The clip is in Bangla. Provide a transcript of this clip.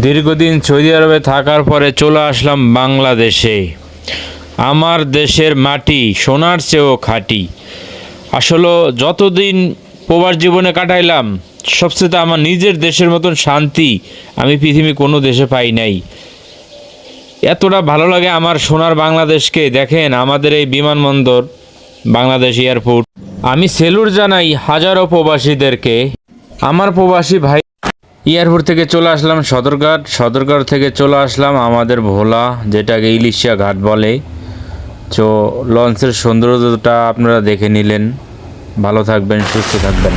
দীর্ঘদিন সৌদি আরবে থাকার পরে চলে আসলাম বাংলাদেশে। আমার দেশের মাটি সোনার চেয়েও খাঁটি। আসলে যতদিন প্রবাস জীবনে কাটাইলাম, সবচেয়ে আমার নিজের দেশের মতন শান্তি আমি পৃথিবী কোনো দেশে পাই নাই। এতটা ভালো লাগে আমার সোনার বাংলাদেশকে। দেখেন আমাদের এই বিমানবন্দর, বাংলাদেশ এয়ারপোর্ট। আমি সেলুট জানাই হাজারো প্রবাসীদেরকে। আমার প্রবাসী ভাই, এয়ারপোর্ট থেকে চলে আসলাম সদরঘাট, সদরঘাট থেকে চলে আসলাম আমাদের ভোলা, যেটাকে ইলিশিয়া ঘাট বলে। তো লঞ্চের সৌন্দর্যটা আপনারা দেখে নিলেন। ভালো থাকবেন, সুস্থ থাকবেন।